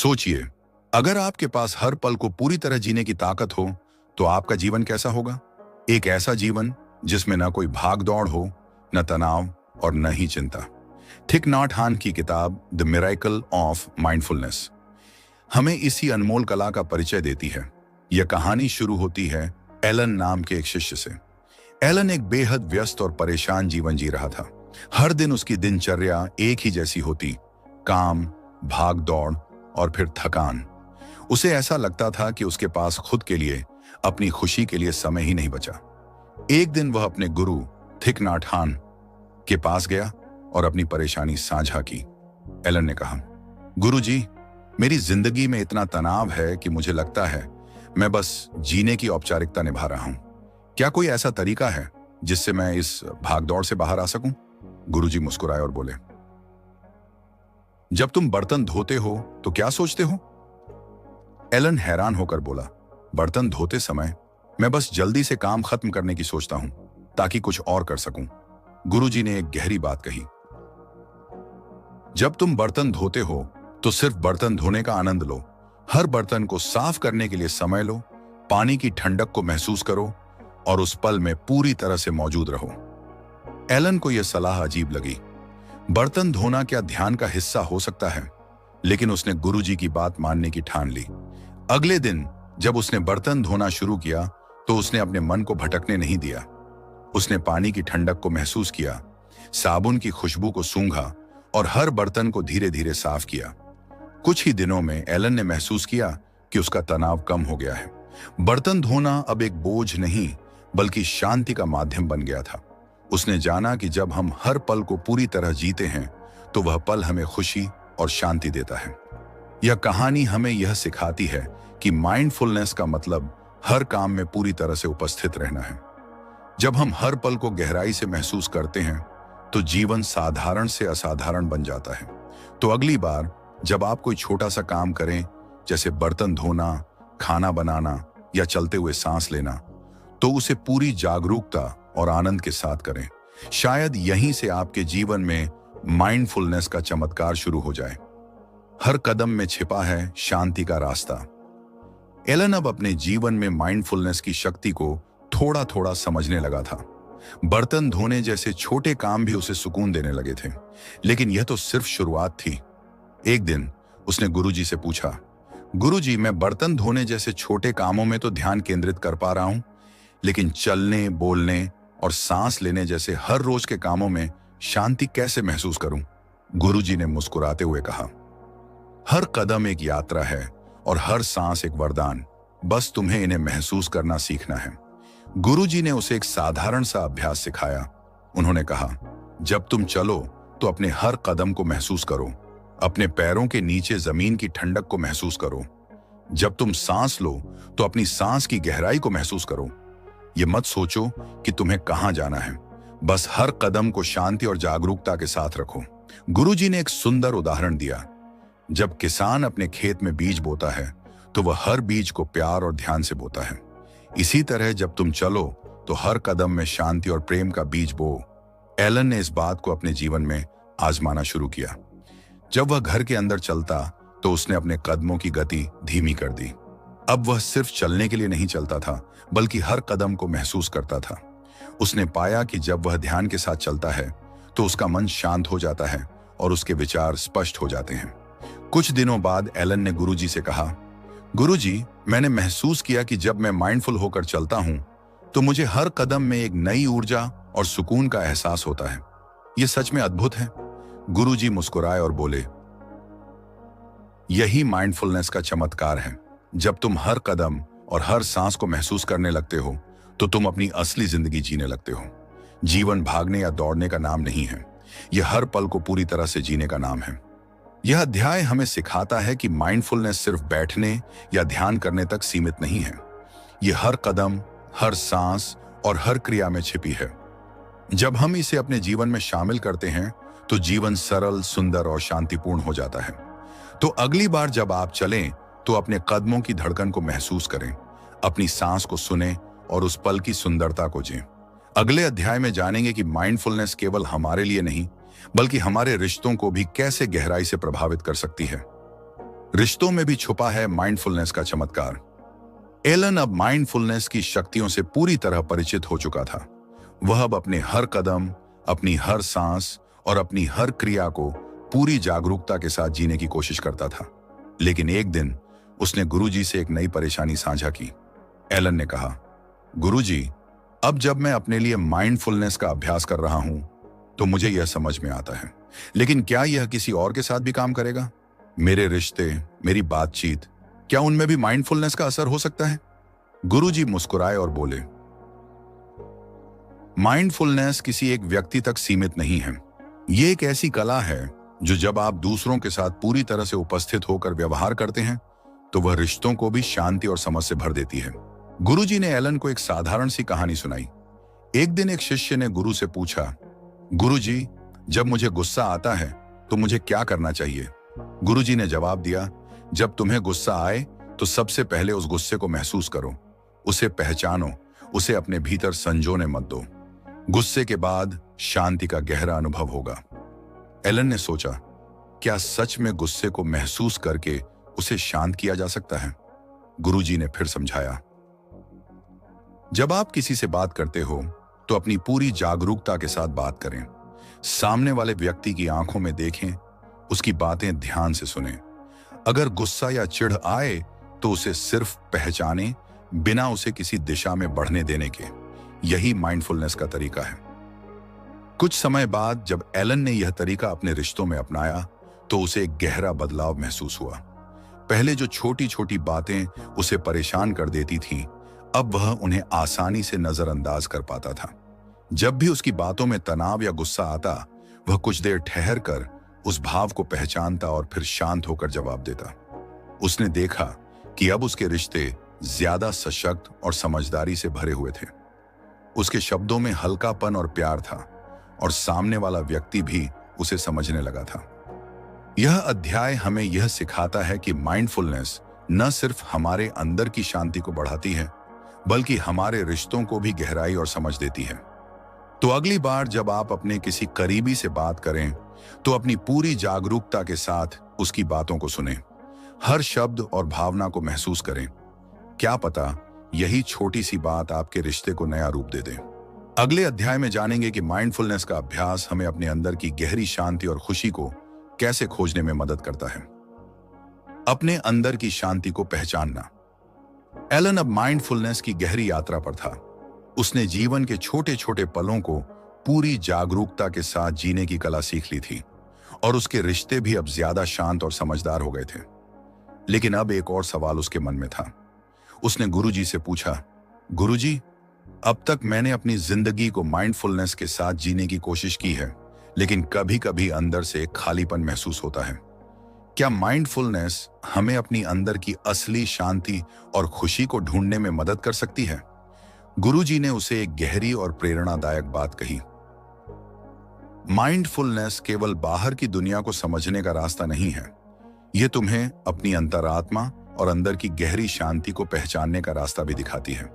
सोचिए, अगर आपके पास हर पल को पूरी तरह जीने की ताकत हो तो आपका जीवन कैसा होगा? एक ऐसा जीवन जिसमें न कोई भाग दौड़ हो, न तनाव और न ही चिंता। थिक नॉट हान की किताब द मिरेकल ऑफ माइंडफुलनेस हमें इसी अनमोल कला का परिचय देती है। यह कहानी शुरू होती है एलन नाम के एक शिष्य से। एलन एक बेहद व्यस्त और परेशान जीवन जी रहा था। हर दिन उसकी दिनचर्या एक ही जैसी होती, काम, भाग दौड़ और फिर थकान। उसे ऐसा लगता था कि उसके पास खुद के लिए, अपनी खुशी के लिए समय ही नहीं बचा। एक दिन वह अपने गुरु थिक नॉट हान के पास गया और अपनी परेशानी साझा की। एलन ने कहा, गुरुजी, मेरी जिंदगी में इतना तनाव है कि मुझे लगता है मैं बस जीने की औपचारिकता निभा रहा हूं। क्या कोई ऐसा तरीका है जिससे मैं इस भागदौड़ से बाहर आ सकूं? गुरुजी मुस्कुराए और बोले, जब तुम बर्तन धोते हो तो क्या सोचते हो? एलन हैरान होकर बोला, बर्तन धोते समय मैं बस जल्दी से काम खत्म करने की सोचता हूं ताकि कुछ और कर सकूं। गुरुजी ने एक गहरी बात कही, जब तुम बर्तन धोते हो तो सिर्फ बर्तन धोने का आनंद लो। हर बर्तन को साफ करने के लिए समय लो, पानी की ठंडक को महसूस करो और उस पल में पूरी तरह से मौजूद रहो। एलन को यह सलाह अजीब लगी। बर्तन धोना क्या ध्यान का हिस्सा हो सकता है? लेकिन उसने गुरुजी की बात मानने की ठान ली। अगले दिन जब उसने बर्तन धोना शुरू किया तो उसने अपने मन को भटकने नहीं दिया। उसने पानी की ठंडक को महसूस किया, साबुन की खुशबू को सूंघा और हर बर्तन को धीरे धीरे साफ किया। कुछ ही दिनों में एलन ने महसूस किया कि उसका तनाव कम हो गया है। बर्तन धोना अब एक बोझ नहीं बल्कि शांति का माध्यम बन गया था। उसने जाना कि जब हम हर पल को पूरी तरह जीते हैं तो वह पल हमें खुशी और शांति देता है। यह कहानी हमें यह सिखाती है कि माइंडफुलनेस का मतलब हर काम में पूरी तरह से उपस्थित रहना है। जब हम हर पल को गहराई से महसूस करते हैं तो जीवन साधारण से असाधारण बन जाता है। तो अगली बार जब आप कोई छोटा सा काम करें, जैसे बर्तन धोना, खाना बनाना या चलते हुए सांस लेना, तो उसे पूरी जागरूकता और आनंद के साथ करें। शायद यहीं से आपके जीवन में माइंडफुलनेस का चमत्कार शुरू हो जाए। हर कदम में छिपा है शांति का रास्ता। एलन अब अपने जीवन में माइंडफुलनेस की शक्ति को थोड़ा थोड़ा समझने लगा था। बर्तन धोने जैसे छोटे काम भी उसे सुकून देने लगे थे, लेकिन यह तो सिर्फ शुरुआत थी। एक दिन उसने गुरुजी से पूछा, गुरुजी, मैं बर्तन धोने जैसे छोटे कामों में तो ध्यान केंद्रित कर पा रहा हूं, लेकिन चलने, बोलने और सांस लेने जैसे हर रोज के कामों में शांति कैसे महसूस करूं? गुरुजी ने मुस्कुराते हुए कहा, हर कदम एक यात्रा है और हर सांस एक वरदान। बस तुम्हें इन्हें महसूस करना सीखना है। गुरुजी ने उसे एक साधारण सा अभ्यास सिखाया। उन्होंने कहा, जब तुम चलो तो अपने हर कदम को महसूस करो। अपने पैरों के नीचे जमीन की ठंडक को महसूस करो। जब तुम सांस लो तो अपनी सांस की गहराई को महसूस करो। ये मत सोचो कि तुम्हें कहां जाना है, बस हर कदम को शांति और जागरूकता के साथ रखो। गुरुजी ने एक सुंदर उदाहरण दिया। जब किसान अपने खेत में बीज बोता है तो वह हर बीज को प्यार और ध्यान से बोता है। इसी तरह जब तुम चलो तो हर कदम में शांति और प्रेम का बीज बो। एलन ने इस बात को अपने जीवन में आजमाना शुरू किया। जब वह घर के अंदर चलता तो उसने अपने कदमों की गति धीमी कर दी। अब वह सिर्फ चलने के लिए नहीं चलता था, बल्कि हर कदम को महसूस करता था। उसने पाया कि जब वह ध्यान के साथ चलता है तो उसका मन शांत हो जाता है और उसके विचार स्पष्ट हो जाते हैं। कुछ दिनों बाद एलन ने गुरुजी से कहा, गुरुजी, मैंने महसूस किया कि जब मैं माइंडफुल होकर चलता हूं तो मुझे हर कदम में एक नई ऊर्जा और सुकून का एहसास होता है। यह सच में अद्भुत है। गुरुजी मुस्कुराए और बोले, यही माइंडफुलनेस का चमत्कार है। जब तुम हर कदम और हर सांस को महसूस करने लगते हो तो तुम अपनी असली जिंदगी जीने लगते हो। जीवन भागने या दौड़ने का नाम नहीं है, यह हर पल को पूरी तरह से जीने का नाम है। यह अध्याय हमें सिखाता है कि माइंडफुलनेस सिर्फ बैठने या ध्यान करने तक सीमित नहीं है। यह हर कदम, हर सांस और हर क्रिया में छिपी है। जब हम इसे अपने जीवन में शामिल करते हैं तो जीवन सरल, सुंदर और शांतिपूर्ण हो जाता है। तो अगली बार जब आप चलें तो अपने कदमों की धड़कन को महसूस करें, अपनी सांस को सुनें और उस पल की सुंदरता को जिएं। अगले अध्याय में जानेंगे कि माइंडफुलनेस केवल हमारे लिए नहीं बल्कि हमारे रिश्तों को भी कैसे गहराई से प्रभावित कर सकती है। रिश्तों में भी छुपा है माइंडफुलनेस का चमत्कार। एलन अब माइंडफुलनेस की शक्तियों से पूरी तरह परिचित हो चुका था। वह अब अपने हर कदम, अपनी हर सांस और अपनी हर क्रिया को पूरी जागरूकता के साथ जीने की कोशिश करता था। लेकिन एक दिन उसने गुरुजी से एक नई परेशानी साझा की। एलन ने कहा, गुरुजी, अब जब मैं अपने लिए माइंडफुलनेस का अभ्यास कर रहा हूं तो मुझे यह समझ में आता है, लेकिन क्या यह किसी और के साथ भी काम करेगा? मेरे रिश्ते, मेरी बातचीत, क्या उनमें भी माइंडफुलनेस का असर हो सकता है? गुरुजी मुस्कुराए और बोले, माइंडफुलनेस किसी एक व्यक्ति तक सीमित नहीं है। यह एक ऐसी कला है जो जब आप दूसरों के साथ पूरी तरह से उपस्थित होकर व्यवहार करते हैं तो वह रिश्तों को भी शांति और समझ से भर देती है। गुरुजी ने एलन को एक साधारण सी कहानी सुनाई। एक दिन एक शिष्य ने गुरु से पूछा, गुरुजी, जब मुझे गुस्सा आता है तो मुझे क्या करना चाहिए? गुरुजी ने जवाब दिया, जब तुम्हें गुस्सा आए तो सबसे पहले उस गुस्से को महसूस करो, उसे पहचानो, उसे अपने भीतर संजोने मत दो। गुस्से के बाद शांति का गहरा अनुभव होगा। एलन ने सोचा, क्या सच में गुस्से को महसूस करके उसे शांत किया जा सकता है? गुरुजी ने फिर समझाया, जब आप किसी से बात करते हो तो अपनी पूरी जागरूकता के साथ बात करें। सामने वाले व्यक्ति की आंखों में देखें, उसकी बातें ध्यान से सुनें। अगर गुस्सा या चिढ़ आए तो उसे सिर्फ पहचानें, बिना उसे किसी दिशा में बढ़ने देने के। यही माइंडफुलनेस का तरीका है। कुछ समय बाद जब एलन ने यह तरीका अपने रिश्तों में अपनाया तो उसे एक गहरा बदलाव महसूस हुआ। पहले जो छोटी छोटी बातें उसे परेशान कर देती थीं, अब वह उन्हें आसानी से नजरअंदाज कर पाता था। जब भी उसकी बातों में तनाव या गुस्सा आता, वह कुछ देर ठहर कर उस भाव को पहचानता और फिर शांत होकर जवाब देता। उसने देखा कि अब उसके रिश्ते ज्यादा सशक्त और समझदारी से भरे हुए थे। उसके शब्दों में हल्कापन और प्यार था और सामने वाला व्यक्ति भी उसे समझने लगा था। यह अध्याय हमें यह सिखाता है कि माइंडफुलनेस न सिर्फ हमारे अंदर की शांति को बढ़ाती है, बल्कि हमारे रिश्तों को भी गहराई और समझ देती है। तो अगली बार जब आप अपने किसी करीबी से बात करें तो अपनी पूरी जागरूकता के साथ उसकी बातों को सुनें। हर शब्द और भावना को महसूस करें। क्या पता यही छोटी सी बात आपके रिश्ते को नया रूप दे दे। अगले अध्याय में जानेंगे कि माइंडफुलनेस का अभ्यास हमें अपने अंदर की गहरी शांति और खुशी को कैसे खोजने में मदद करता है। अपने अंदर की शांति को पहचानना। एलन अब माइंडफुलनेस की गहरी यात्रा पर था। उसने जीवन के छोटे छोटे पलों को पूरी जागरूकता के साथ जीने की कला सीख ली थी और उसके रिश्ते भी अब ज्यादा शांत और समझदार हो गए थे। लेकिन अब एक और सवाल उसके मन में था। उसने गुरुजी से पूछा, गुरुजी, अब तक मैंने अपनी जिंदगी को माइंडफुलनेस के साथ जीने की कोशिश की है, लेकिन कभी कभी अंदर से एक खालीपन महसूस होता है। क्या माइंडफुलनेस हमें अपनी अंदर की असली शांति और खुशी को ढूंढने में मदद कर सकती है? गुरुजी ने उसे एक गहरी और प्रेरणादायक बात कही। माइंडफुलनेस केवल बाहर की दुनिया को समझने का रास्ता नहीं है, यह तुम्हें अपनी अंतरात्मा और अंदर की गहरी शांति को पहचानने का रास्ता भी दिखाती है।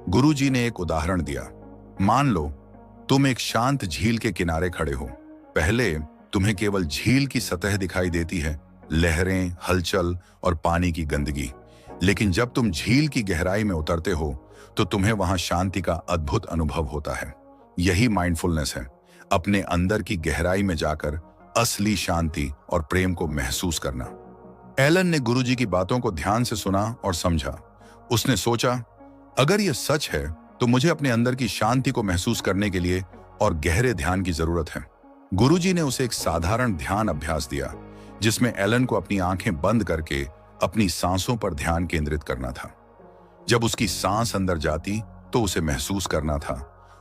गुरुजी ने एक उदाहरण दिया। मान लो तुम एक शांत झील के किनारे खड़े हो। पहले तुम्हें केवल झील की सतह दिखाई देती है, लहरें, हलचल और पानी की गंदगी। लेकिन जब तुम झील की गहराई में उतरते हो तो तुम्हें वहां शांति का अद्भुत अनुभव होता है। यही माइंडफुलनेस है, अपने अंदर की गहराई में जाकर असली शांति और प्रेम को महसूस करना। एलन ने गुरुजी की बातों को ध्यान से सुना और समझा। उसने सोचा, अगर यह सच है तो मुझे अपने अंदर की शांति को महसूस करने के लिए और गहरे ध्यान की जरूरत है। गुरुजी ने उसे एक साधारण ध्यान अभ्यास दिया, जिसमें एलन को अपनी आंखें बंद करके अपनी सांसों पर ध्यान केंद्रित करना था। जब उसकी सांस अंदर जाती तो उसे महसूस करना था,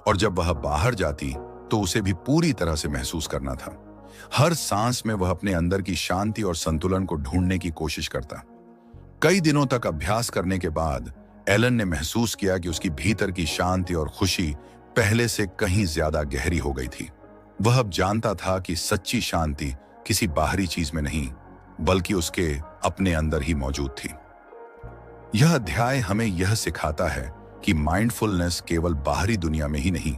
और जब वह बाहर जाती तो उसे भी पूरी तरह से महसूस करना था। हर सांस में वह अपने अंदर की शांति और संतुलन को ढूंढने की कोशिश करता। कई दिनों तक अभ्यास करने के बाद एलन ने महसूस किया कि उसकी भीतर की शांति और खुशी पहले से कहीं ज्यादा गहरी हो गई थी। वह अब जानता था कि सच्ची शांति किसी बाहरी चीज में नहीं, बल्कि उसके अपने अंदर ही मौजूद थी। यह अध्याय हमें यह सिखाता है कि माइंडफुलनेस केवल बाहरी दुनिया में ही नहीं,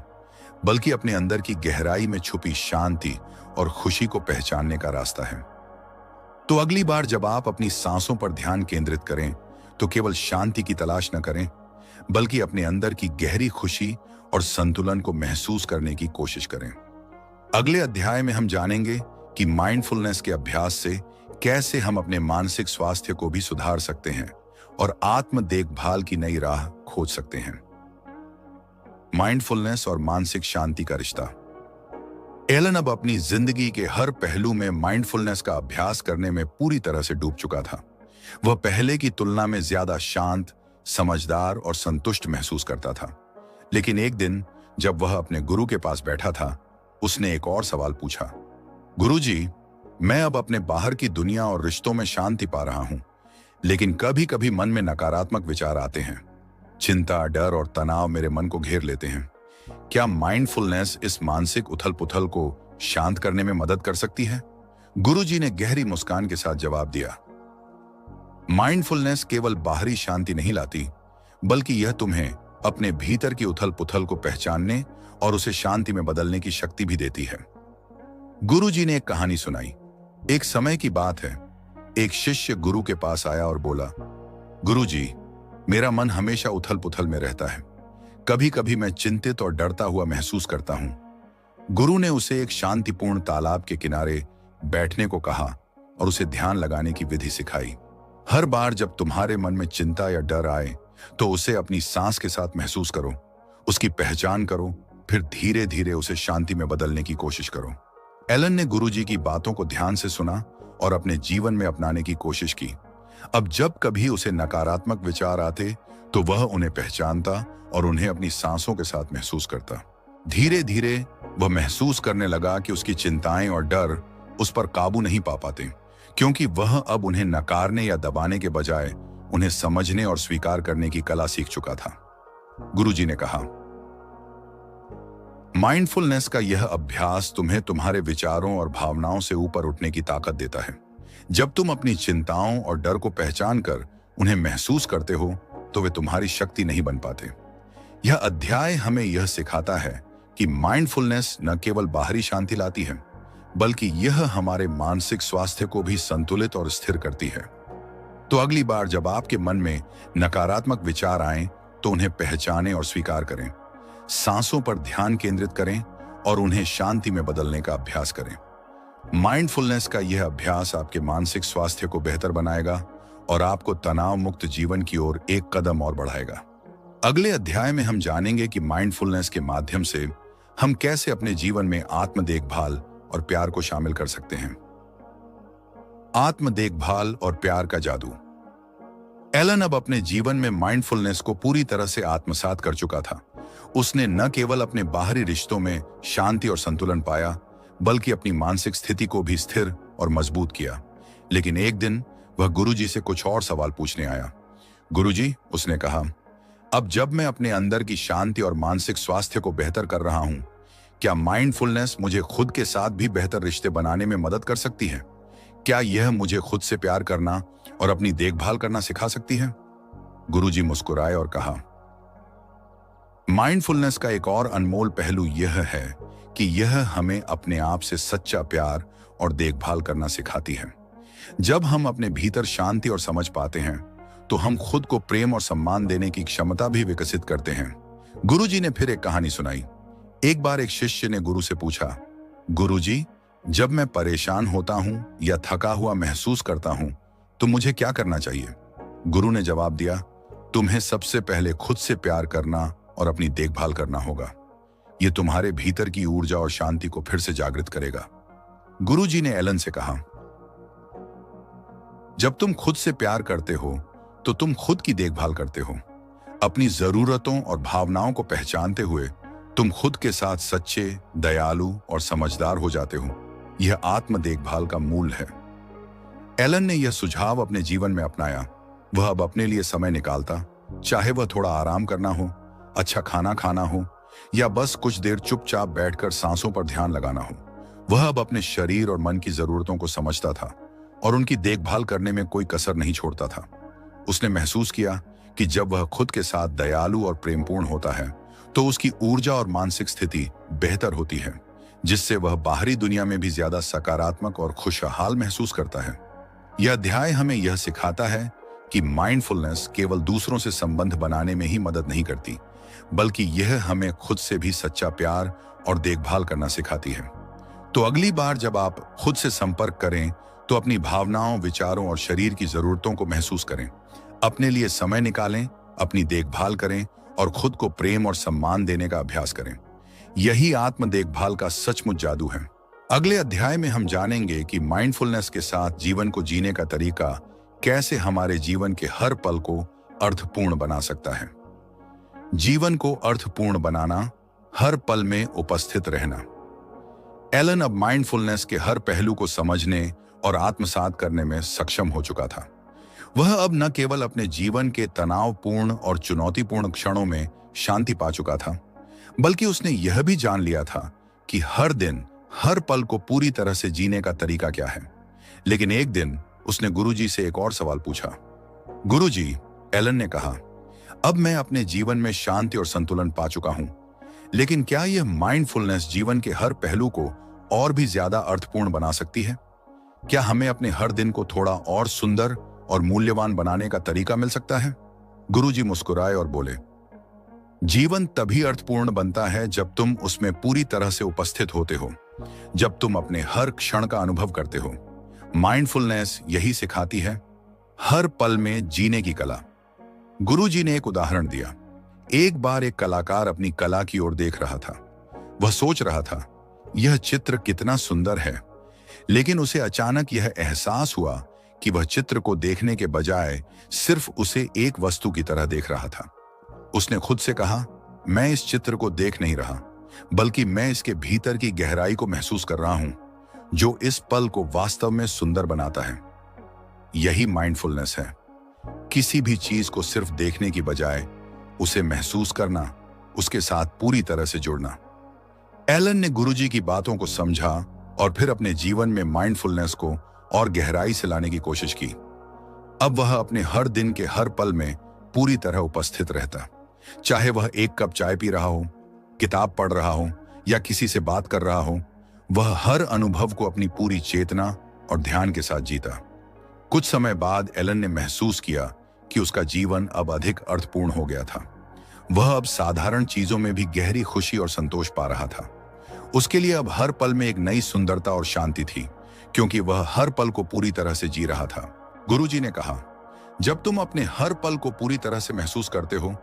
बल्कि अपने अंदर की गहराई में छुपी शांति और खुशी को पहचानने का रास्ता है। तो अगली बार जब आप अपनी सांसों पर ध्यान केंद्रित करें, तो केवल शांति की तलाश न करें, बल्कि अपने अंदर की गहरी खुशी और संतुलन को महसूस करने की कोशिश करें। अगले अध्याय में हम जानेंगे कि माइंडफुलनेस के अभ्यास से कैसे हम अपने मानसिक स्वास्थ्य को भी सुधार सकते हैं और आत्म देखभाल की नई राह खोज सकते हैं। माइंडफुलनेस और मानसिक शांति का रिश्ता। एलन अब अपनी जिंदगी के हर पहलू में माइंडफुलनेस का अभ्यास करने में पूरी तरह से डूब चुका था। वह पहले की तुलना में ज्यादा शांत, समझदार और संतुष्ट महसूस करता था। लेकिन एक दिन जब वह अपने गुरु के पास बैठा था, उसने एक और सवाल पूछा। गुरुजी, मैं अब अपने बाहर की दुनिया और रिश्तों में शांति पा रहा हूं, लेकिन कभी कभी मन में नकारात्मक विचार आते हैं। चिंता, डर और तनाव मेरे मन को घेर लेते हैं। क्या माइंडफुलनेस इस मानसिक उथल-पुथल को शांत करने में मदद कर सकती है? गुरुजी ने गहरी मुस्कान के साथ जवाब दिया, माइंडफुलनेस केवल बाहरी शांति नहीं लाती, बल्कि यह तुम्हें अपने भीतर की उथल-पुथल को पहचानने और उसे शांति में बदलने की शक्ति भी देती है। गुरुजी ने एक कहानी सुनाई। एक समय की बात है, एक शिष्य गुरु के पास आया और बोला, गुरुजी, मेरा मन हमेशा उथल-पुथल में रहता है। कभी कभी मैं चिंतित और डरता हुआ महसूस करता हूं। गुरु ने उसे एक शांतिपूर्ण तालाब के किनारे बैठने को कहा और उसे ध्यान लगाने की विधि सिखाई। हर बार जब तुम्हारे मन में चिंता या डर आए, तो उसे अपनी सांस के साथ महसूस करो, उसकी पहचान करो, फिर धीरे धीरे उसे शांति में बदलने की कोशिश करो। एलन ने गुरुजी की बातों को ध्यान से सुना और अपने जीवन में अपनाने की कोशिश की। अब जब कभी उसे नकारात्मक विचार आते, तो वह उन्हें पहचानता और उन्हें अपनी सांसों के साथ महसूस करता। धीरे धीरे वह महसूस करने लगा कि उसकी चिंताएं और डर उस पर काबू नहीं पा पाते, क्योंकि वह अब उन्हें नकारने या दबाने के बजाय उन्हें समझने और स्वीकार करने की कला सीख चुका था। गुरुजी ने कहा, माइंडफुलनेस का यह अभ्यास तुम्हें तुम्हारे विचारों और भावनाओं से ऊपर उठने की ताकत देता है। जब तुम अपनी चिंताओं और डर को पहचान कर उन्हें महसूस करते हो, तो वे तुम्हारी शक्ति नहीं बन पाते। यह अध्याय हमें यह सिखाता है कि माइंडफुलनेस न केवल बाहरी शांति लाती है, बल्कि यह हमारे मानसिक स्वास्थ्य को भी संतुलित और स्थिर करती है। तो अगली बार जब आपके मन में नकारात्मक विचार आएं, तो उन्हें पहचानें और स्वीकार करें। सांसों पर ध्यान केंद्रित करें और उन्हें शांति में बदलने का अभ्यास करें। माइंडफुलनेस का यह अभ्यास आपके मानसिक स्वास्थ्य को बेहतर बनाएगा और आपको तनाव मुक्त जीवन की ओर एक कदम और बढ़ाएगा। अगले अध्याय में हम जानेंगे कि माइंडफुलनेस के माध्यम से हम कैसे अपने जीवन में आत्म देखभाल और प्यार को शामिल कर सकते हैं। आत्म देखभाल और प्यार का जादू। एलन अब अपने जीवन में माइंडफुलनेस को पूरी तरह से आत्मसात कर चुका था। उसने न केवल अपने बाहरी रिश्तों में शांति और संतुलन पाया, बल्कि अपनी मानसिक स्थिति को भी स्थिर और मजबूत किया। लेकिन एक दिन वह गुरुजी से कुछ और सवाल पूछने आया। गुरुजी, उसने कहा, अब जब मैं अपने अंदर की शांति और मानसिक स्वास्थ्य को बेहतर कर रहा हूं, क्या माइंडफुलनेस मुझे खुद के साथ भी बेहतर रिश्ते बनाने में मदद कर सकती है? क्या यह मुझे खुद से प्यार करना और अपनी देखभाल करना सिखा सकती है? गुरुजी मुस्कुराए और कहा, माइंडफुलनेस का एक और अनमोल पहलू यह है कि यह हमें अपने आप से सच्चा प्यार और देखभाल करना सिखाती है। जब हम अपने भीतर शांति और समझ पाते हैं, तो हम खुद को प्रेम और सम्मान देने की क्षमता भी विकसित करते हैं। गुरुजी ने फिर एक कहानी सुनाई। एक बार एक शिष्य ने गुरु से पूछा, गुरुजी, जब मैं परेशान होता हूं या थका हुआ महसूस करता हूं, तो मुझे क्या करना चाहिए? गुरु ने जवाब दिया, तुम्हें सबसे पहले खुद से प्यार करना और अपनी देखभाल करना होगा। यह तुम्हारे भीतर की ऊर्जा और शांति को फिर से जागृत करेगा। गुरुजी ने एलन से कहा, जब तुम खुद से प्यार करते हो, तो तुम खुद की देखभाल करते हो। अपनी जरूरतों और भावनाओं को पहचानते हुए तुम खुद के साथ सच्चे, दयालु और समझदार हो जाते हो। यह आत्म देखभाल का मूल है। एलन ने यह सुझाव अपने जीवन में अपनाया। वह अब अपने लिए समय निकालता, चाहे वह थोड़ा आराम करना हो, अच्छा खाना खाना हो या बस कुछ देर चुपचाप बैठकर सांसों पर ध्यान लगाना हो। वह अब अपने शरीर और मन की जरूरतों को समझता था और उनकी देखभाल करने में कोई कसर नहीं छोड़ता था। उसने महसूस किया कि जब वह खुद के साथ दयालु और प्रेमपूर्ण होता है, तो उसकी ऊर्जा और मानसिक स्थिति बेहतर होती है, जिससे वह बाहरी दुनिया में भी ज्यादा सकारात्मक और खुशहाल महसूस करता है। यह अध्याय हमें यह सिखाता है कि माइंडफुलनेस केवल दूसरों से संबंध बनाने में ही मदद नहीं करती, बल्कि यह हमें खुद से भी सच्चा प्यार और देखभाल करना सिखाती है। तो अगली बार जब आप खुद से संपर्क करें तो अपनी भावनाओं, विचारों और शरीर की जरूरतों को महसूस करें। अपने लिए समय निकालें, अपनी देखभाल करें और खुद को प्रेम और सम्मान देने का अभ्यास करें। यही आत्म देखभाल का सचमुच जादू है। अगले अध्याय में हम जानेंगे कि माइंडफुलनेस के साथ जीवन को जीने का तरीका कैसे हमारे जीवन के हर पल को अर्थपूर्ण बना सकता है। जीवन को अर्थपूर्ण बनाना, हर पल में उपस्थित रहना। एलन अब माइंडफुलनेस के हर पहलू को समझने और आत्मसात करने में सक्षम हो चुका था। वह अब न केवल अपने जीवन के तनावपूर्ण और चुनौतीपूर्ण क्षणों में शांति पा चुका था, बल्कि उसने यह भी जान लिया था कि हर दिन, हर पल को पूरी तरह से जीने का तरीका क्या है। लेकिन एक दिन उसने गुरुजी से एक और सवाल पूछा। गुरुजी, एलन ने कहा, अब मैं अपने जीवन में शांति और संतुलन पा चुका हूं, लेकिन क्या यह माइंडफुलनेस जीवन के हर पहलू को और भी ज्यादा अर्थपूर्ण बना सकती है? क्या हमें अपने हर दिन को थोड़ा और सुंदर और मूल्यवान बनाने का तरीका मिल सकता है? गुरुजी मुस्कुराए और बोले, जीवन तभी अर्थपूर्ण बनता है जब तुम उसमें पूरी तरह से उपस्थित होते हो, जब तुम अपने हर क्षण का अनुभव करते हो। माइंडफुलनेस यही सिखाती है, हर पल में जीने की कला। गुरुजी ने एक उदाहरण दिया। एक बार एक कलाकार अपनी कला की ओर देख रहा था। वह सोच रहा था, यह चित्र कितना सुंदर है, लेकिन उसे अचानक यह एहसास हुआ कि वह चित्र को देखने के बजाय सिर्फ उसे एक वस्तु की तरह देख रहा था। उसने खुद से कहा, मैं इस चित्र को देख नहीं रहा, बल्कि मैं इसके भीतर की गहराई को महसूस कर रहा हूं, जो इस पल को वास्तव में सुंदर बनाता है। यही माइंडफुलनेस है, किसी भी चीज को सिर्फ देखने की बजाय उसे महसूस करना, उसके साथ पूरी तरह से जुड़ना। एलन ने गुरुजी की बातों को समझा और फिर अपने जीवन में माइंडफुलनेस को और गहराई से लाने की कोशिश की। अब वह अपने हर दिन के हर पल में पूरी तरह उपस्थित रहता, चाहे वह एक कप चाय पी रहा हो, किताब पढ़ रहा हो या किसी से बात कर रहा हो। वह हर अनुभव को अपनी पूरी चेतना और ध्यान के साथ जीता। कुछ समय बाद एलन ने महसूस किया कि उसका जीवन अब अधिक अर्थपूर्ण हो गया था। वह अब साधारण चीजों में भी गहरी खुशी और संतोष पा रहा था। उसके लिए अब हर पल में एक नई सुंदरता और शांति थी, क्योंकि वह हर पल को पूरी तरह से जी रहा था। गुरुजी ने कहा, जब तुम अपने हर पल को पूरी तरह से महसूस करते हो,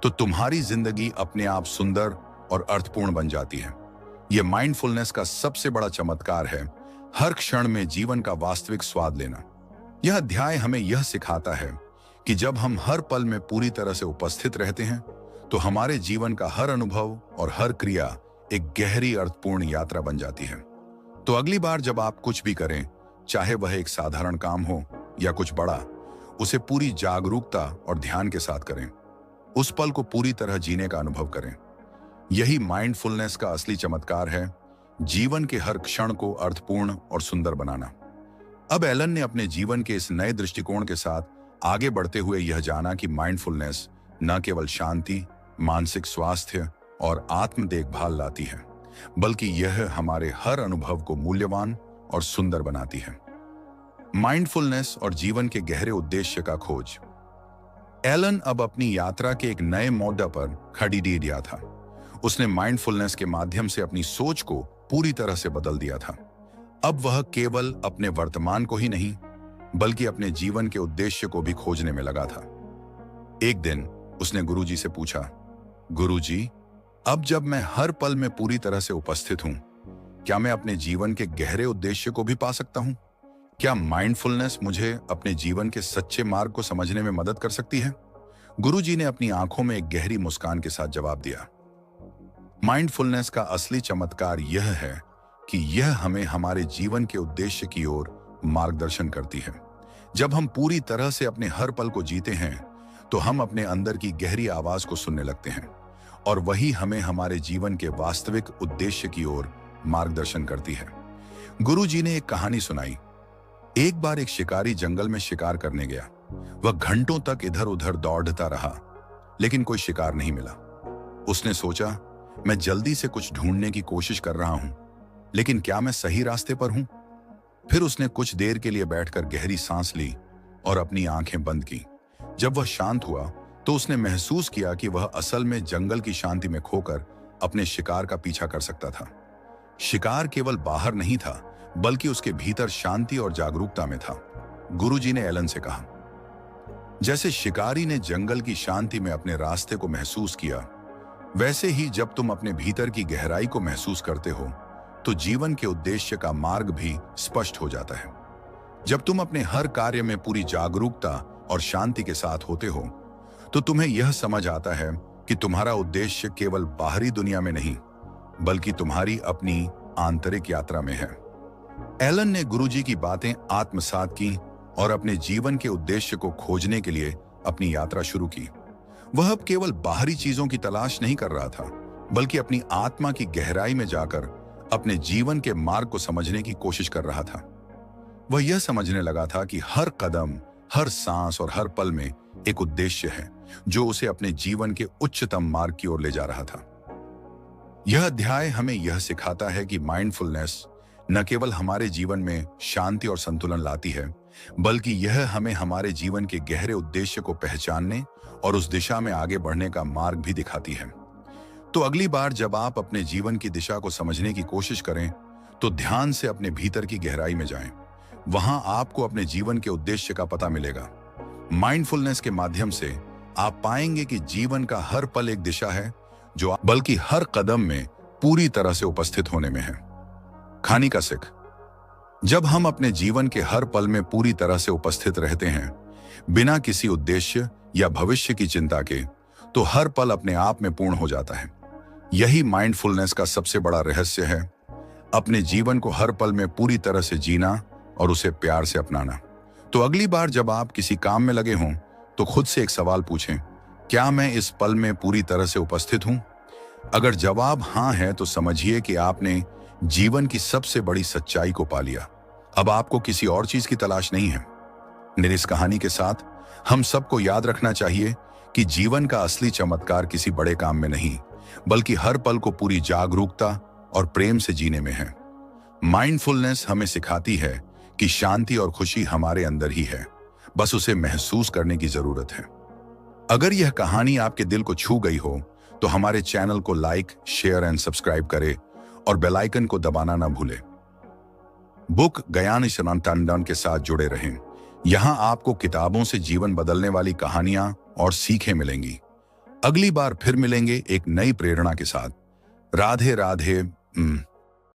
तो तुम्हारी जिंदगी अपने आप सुंदर और अर्थपूर्ण बन जाती है। यह माइंडफुलनेस का सबसे बड़ा चमत्कार है, हर क्षण में जीवन का वास्तविक स्वाद लेना। यह अध्याय हमें यह सिखाता है कि जब हम हर पल में पूरी तरह से उपस्थित रहते हैं, तो हमारे जीवन का हर अनुभव और हर क्रिया एक गहरी अर्थपूर्ण यात्रा बन जाती है। तो अगली बार जब आप कुछ भी करें, चाहे वह एक साधारण काम हो या कुछ बड़ा, उसे पूरी जागरूकता और ध्यान के साथ करें। उस पल को पूरी तरह जीने का अनुभव करें। यही माइंडफुलनेस का असली चमत्कार है, जीवन के हर क्षण को अर्थपूर्ण और सुंदर बनाना। अब एलन ने अपने जीवन के इस नए दृष्टिकोण के साथ आगे बढ़ते हुए यह जाना कि माइंडफुलनेस न केवल शांति, मानसिक स्वास्थ्य और आत्म देखभाल लाती है, बल्कि यह हमारे हर अनुभव को मूल्यवान और सुंदर बनाती है। माइंडफुलनेस और जीवन के गहरे उद्देश्य का खोज। एलन अब अपनी यात्रा के एक नए मोड़ पर खड़ी दिया था। उसने माइंडफुलनेस के माध्यम से अपनी सोच को पूरी तरह से बदल दिया था। अब वह केवल अपने वर्तमान को ही नहीं, बल्कि अपने जीवन के उद्देश्य को भी खोजने में लगा था। एक दिन उसने गुरुजी से पूछा, गुरुजी, अब जब मैं हर पल में पूरी तरह से उपस्थित हूं, क्या मैं अपने जीवन के गहरे उद्देश्य को भी पा सकता हूं? क्या माइंडफुलनेस मुझे अपने जीवन के सच्चे मार्ग को समझने में मदद कर सकती है? गुरुजी ने अपनी आंखों में एक गहरी मुस्कान के साथ जवाब दिया, माइंडफुलनेस का असली चमत्कार यह है कि यह हमें हमारे जीवन के उद्देश्य की ओर मार्गदर्शन करती है। जब हम पूरी तरह से अपने हर पल को जीते हैं, तो हम अपने अंदर की गहरी आवाज को सुनने लगते हैं, और वही हमें हमारे जीवन के वास्तविक उद्देश्य की ओर मार्गदर्शन करती है। गुरुजी ने एक कहानी सुनाई। एक बार एक शिकारी जंगल में शिकार करने गया। वह घंटों तक इधर उधर दौड़ता रहा, लेकिन कोई शिकार नहीं मिला। उसने सोचा, मैं जल्दी से कुछ ढूंढने की कोशिश कर रहा हूं, लेकिन क्या मैं सही रास्ते पर हूं? फिर उसने कुछ देर के लिए बैठकर गहरी सांस ली और अपनी आंखें बंद की। जब वह शांत हुआ तो उसने महसूस किया कि वह असल में जंगल की शांति में खोकर अपने शिकार का पीछा कर सकता था। शिकार केवल बाहर नहीं था, बल्कि उसके भीतर शांति और जागरूकता में था। गुरुजी ने एलन से कहा, जैसे शिकारी ने जंगल की शांति में अपने रास्ते को महसूस किया, वैसे ही जब तुम अपने भीतर की गहराई को महसूस करते हो तो जीवन के उद्देश्य का मार्ग भी स्पष्ट हो जाता है। जब तुम अपने हर कार्य में पूरी जागरूकता और शांति के साथ होते हो तो तुम्हें यह समझ आता है कि तुम्हारा उद्देश्य केवल बाहरी दुनिया में नहीं, बल्कि तुम्हारी अपनी आंतरिक यात्रा में है। एलन ने गुरुजी की बातें आत्मसात की और अपने जीवन के उद्देश्य को खोजने के लिए अपनी यात्रा शुरू की। वह अब केवल बाहरी चीजों की तलाश नहीं कर रहा था, बल्कि अपनी आत्मा की गहराई में जाकर अपने जीवन के मार्ग को समझने की कोशिश कर रहा था। वह यह समझने लगा था कि हर कदम, हर सांस और हर पल में एक उद्देश्य है जो उसे अपने जीवन के उच्चतम मार्ग की ओर ले जा रहा था। यह अध्याय हमें यह सिखाता है कि माइंडफुलनेस न केवल हमारे जीवन में शांति और संतुलन लाती है, बल्कि यह हमें हमारे जीवन के गहरे उद्देश्य को पहचानने और उस दिशा में आगे बढ़ने का मार्ग भी दिखाती है। तो अगली बार जब आप अपने जीवन की दिशा को समझने की कोशिश करें तो ध्यान से अपने भीतर की गहराई में जाएं। वहां आपको अपने जीवन के उद्देश्य का पता मिलेगा। माइंडफुलनेस के माध्यम से आप पाएंगे कि जीवन का हर पल एक दिशा है जो बल्कि हर कदम में पूरी तरह से उपस्थित होने में है। खानी का सिख, जब हम अपने जीवन के हर पल में पूरी तरह से उपस्थित रहते हैं, बिना किसी उद्देश्य या भविष्य की चिंता के, तो हर पल अपने आप में पूर्ण हो जाता है। यही माइंडफुलनेस का सबसे बड़ा रहस्य है, अपने जीवन को हर पल में पूरी तरह से जीना और उसे प्यार से अपनाना। तो अगली बार जब आप किसी काम में लगे हों तो खुद से एक सवाल पूछें, क्या मैं इस पल में पूरी तरह से उपस्थित हूं? अगर जवाब हाँ है तो समझिए कि आपने जीवन की सबसे बड़ी सच्चाई को पा लिया। अब आपको किसी और चीज की तलाश नहीं है। इस कहानी के साथ हम सबको याद रखना चाहिए कि जीवन का असली चमत्कार किसी बड़े काम में नहीं, बल्कि हर पल को पूरी जागरूकता और प्रेम से जीने में है। माइंडफुलनेस हमें सिखाती है कि शांति और खुशी हमारे अंदर ही है, बस उसे महसूस करने की जरूरत है। अगर यह कहानी आपके दिल को छू गई हो तो हमारे चैनल को लाइक, शेयर एंड सब्सक्राइब करें और बेल आइकन को दबाना ना भूलें। बुक ज्ञान टंडन के साथ जुड़े रहें। यहां आपको किताबों से जीवन बदलने वाली कहानियां और सीखें मिलेंगी। अगली बार फिर मिलेंगे एक नई प्रेरणा के साथ। राधे राधे।